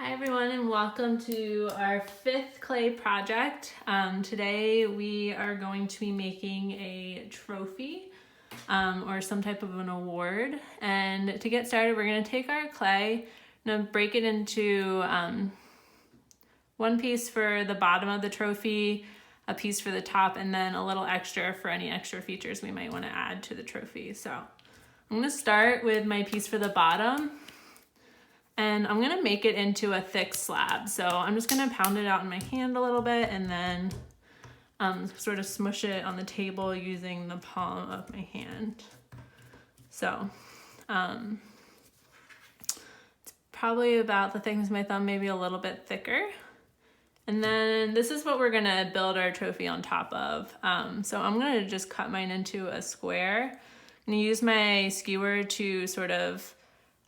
Hi everyone and welcome to our 5th clay project. Today we are going to be making a trophy or some type of an award. And to get started, we're going to take our clay and break it into one piece for the bottom of the trophy, a piece for the top, and then a little extra for any extra features we might want to add to the trophy. So I'm going to start with my piece for the bottom. And I'm gonna make it into a thick slab. So I'm just gonna pound it out in my hand a little bit and then sort of smush it on the table using the palm of my hand. So it's probably about the thickness of my thumb, maybe a little bit thicker. And then this is what we're gonna build our trophy on top of. So I'm gonna just cut mine into a square. I'm gonna use my skewer to sort of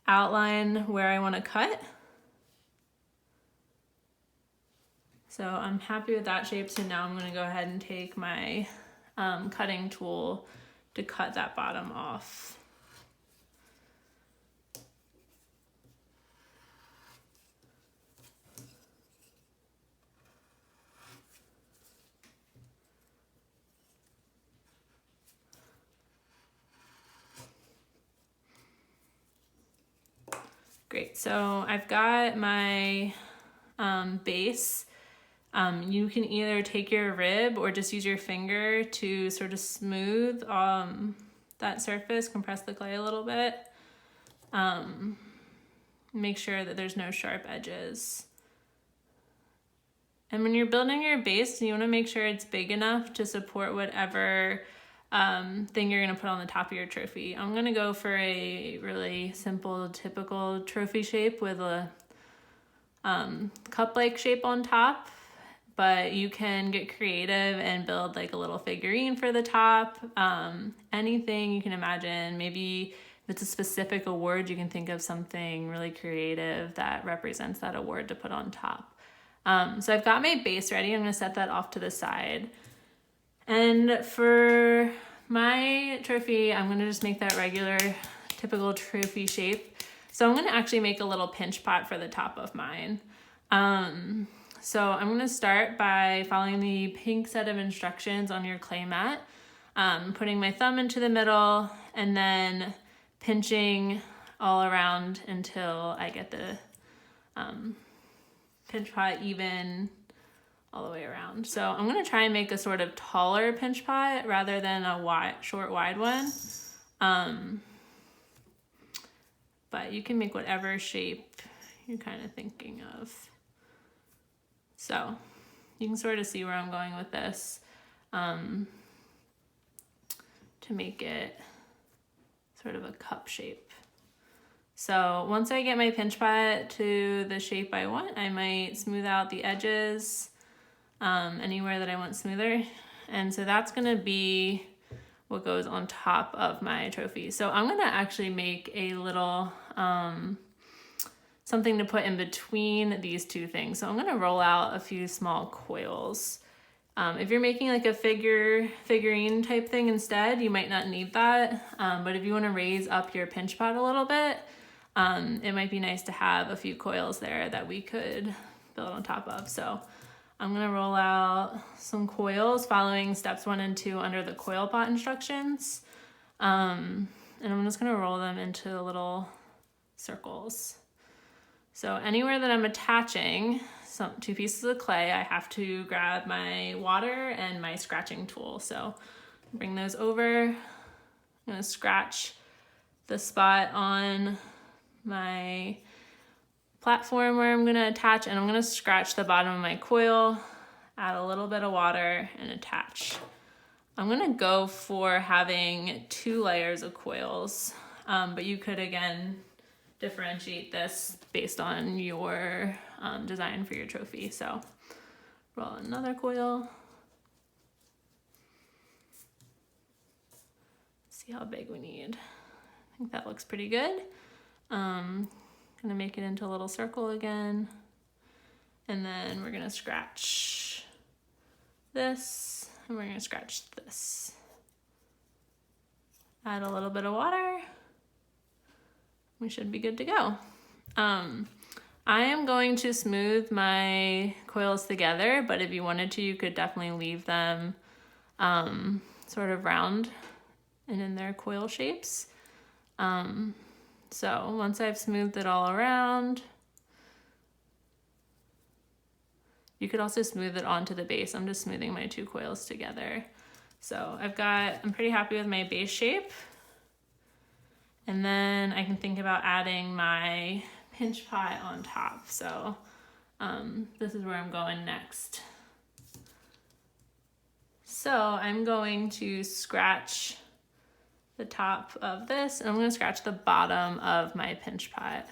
outline where I want to cut. So I'm happy with that shape. So now I'm going to go ahead and take my cutting tool to cut that bottom off. Great, so I've got my base. You can either take your rib or just use your finger to sort of smooth that surface, compress the clay a little bit. Make sure that there's no sharp edges. And when you're building your base, you want to make sure it's big enough to support whatever thing you're gonna put on the top of your trophy. I'm gonna go for a really simple, typical trophy shape with a cup-like shape on top, but you can get creative and build like a little figurine for the top. Anything you can imagine. Maybe if it's a specific award, you can think of something really creative that represents that award to put on top. So I've got my base ready. I'm gonna set that off to the side. And for my trophy, I'm gonna just make that regular, typical trophy shape. So I'm gonna actually make a little pinch pot for the top of mine. So I'm gonna start by following the pink set of instructions on your clay mat, putting my thumb into the middle and then pinching all around until I get the pinch pot even all the way around. So I'm gonna try and make a sort of taller pinch pot rather than a short wide one. But you can make whatever shape you're kind of thinking of. So you can sort of see where I'm going with this to make it sort of a cup shape. So once I get my pinch pot to the shape I want, I might smooth out the edges anywhere that I want smoother. And so that's gonna be what goes on top of my trophy. So I'm gonna actually make a little something to put in between these two things. So I'm gonna roll out a few small coils. If you're making like a figurine type thing instead, you might not need that. But if you wanna raise up your pinch pot a little bit, it might be nice to have a few coils there that we could build on top of. So I'm gonna roll out some coils following steps 1 and 2 under the coil pot instructions. And I'm just gonna roll them into little circles. So anywhere that I'm attaching two pieces of clay, I have to grab my water and my scratching tool. So bring those over. I'm gonna scratch the spot on my platform where I'm gonna attach, and I'm gonna scratch the bottom of my coil, add a little bit of water, and attach. I'm gonna go for having 2 layers of coils, but you could again differentiate this based on your design for your trophy. So roll another coil. See how big we need. I think that looks pretty good. Gonna make it into a little circle again. And then we're gonna scratch this, and we're gonna scratch this. Add a little bit of water. We should be good to go. I am going to smooth my coils together, but if you wanted to, you could definitely leave them sort of round and in their coil shapes. So once I've smoothed it all around, you could also smooth it onto the base. I'm just smoothing my 2 coils together. So I'm pretty happy with my base shape. And then I can think about adding my pinch pot on top. So this is where I'm going next. So I'm going to scratch the top of this, and I'm going to scratch the bottom of my pinch pot.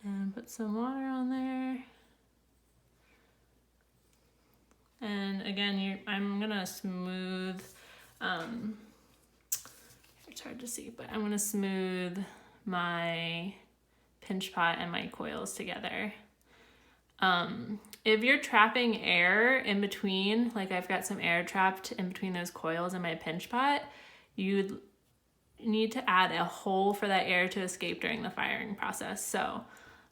And put some water on there. And again, I'm gonna smooth, it's hard to see, but I'm gonna smooth my pinch pot and my coils together. If you're trapping air in between, like I've got some air trapped in between those coils and my pinch pot, you'd need to add a hole for that air to escape during the firing process. So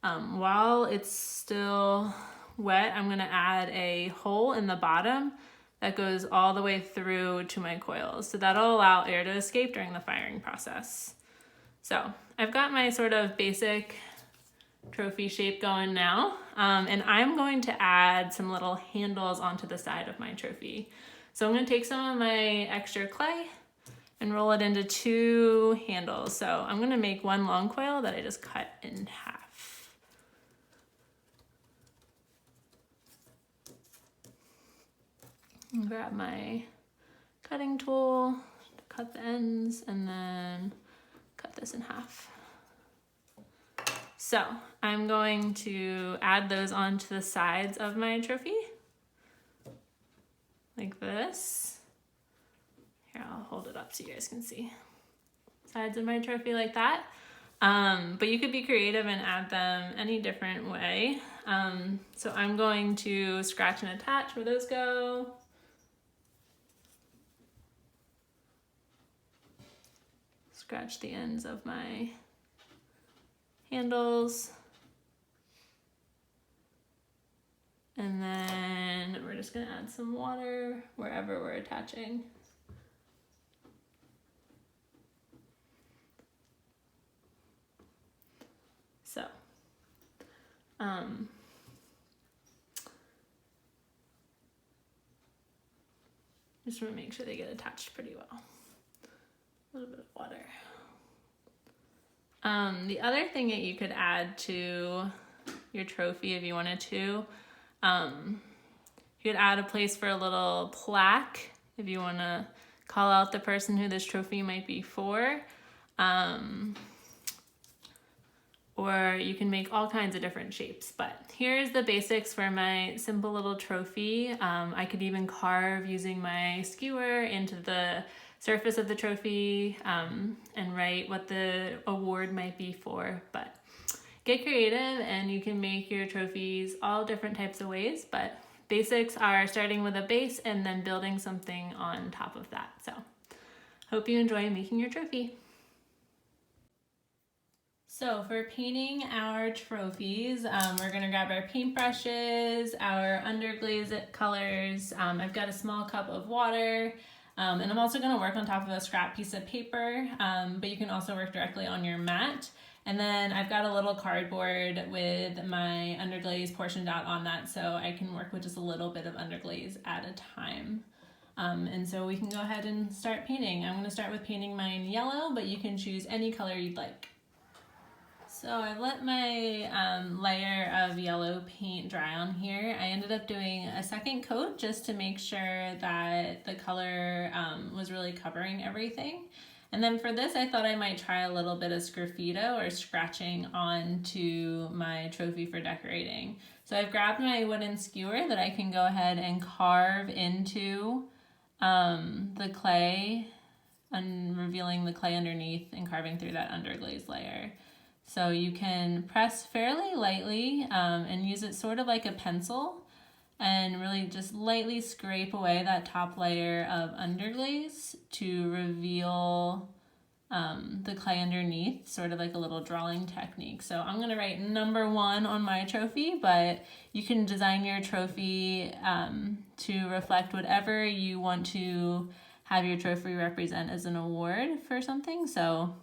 while it's still wet, I'm gonna add a hole in the bottom that goes all the way through to my coils. So that'll allow air to escape during the firing process. So I've got my sort of basic trophy shape going now. And I'm going to add some little handles onto the side of my trophy. So I'm gonna take some of my extra clay and roll it into 2 handles. So I'm gonna make 1 long coil that I just cut in half. And grab my cutting tool to cut the ends and then cut this in half. So I'm going to add those onto the sides of my trophy, like this. Here, I'll hold it up so you guys can see. Sides of my trophy like that. But you could be creative and add them any different way. So I'm going to scratch and attach where those go. Scratch the ends of my handles. And then we're just gonna add some water wherever we're attaching. So, just wanna make sure they get attached pretty well. A little bit of water. The other thing that you could add to your trophy if you wanted to, you could add a place for a little plaque if you want to call out the person who this trophy might be for. Or you can make all kinds of different shapes. But here's the basics for my simple little trophy. I could even carve using my skewer into the surface of the trophy and write what the award might be for. But get creative and you can make your trophies all different types of ways. But basics are starting with a base and then building something on top of that. So hope you enjoy making your trophy. So for painting our trophies, we're gonna grab our paintbrushes, our underglaze colors. I've got a small cup of water, and I'm also gonna work on top of a scrap piece of paper, but you can also work directly on your mat. And then I've got a little cardboard with my underglaze portioned out on that, so I can work with just a little bit of underglaze at a time. And so we can go ahead and start painting. I'm gonna start with painting mine yellow, but you can choose any color you'd like. So I've let my layer of yellow paint dry on here. I ended up doing a second coat just to make sure that the color was really covering everything. And then for this, I thought I might try a little bit of sgraffito or scratching onto my trophy for decorating. So I've grabbed my wooden skewer that I can go ahead and carve into the clay and revealing the clay underneath and carving through that underglaze layer. So you can press fairly lightly and use it sort of like a pencil and really just lightly scrape away that top layer of underglaze to reveal the clay underneath, sort of like a little drawing technique. So I'm gonna write number 1 on my trophy, but you can design your trophy to reflect whatever you want to have your trophy represent as an award for something. So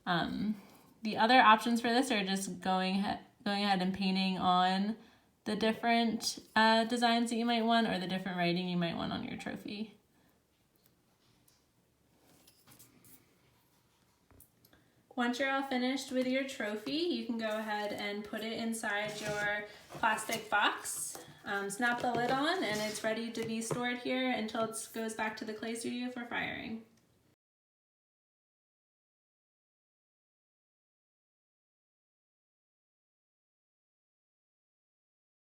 the other options for this are just going ahead and painting on the different designs that you might want, or the different writing you might want on your trophy. Once you're all finished with your trophy, you can go ahead and put it inside your plastic box. Snap the lid on, and it's ready to be stored here until it goes back to the clay studio for firing.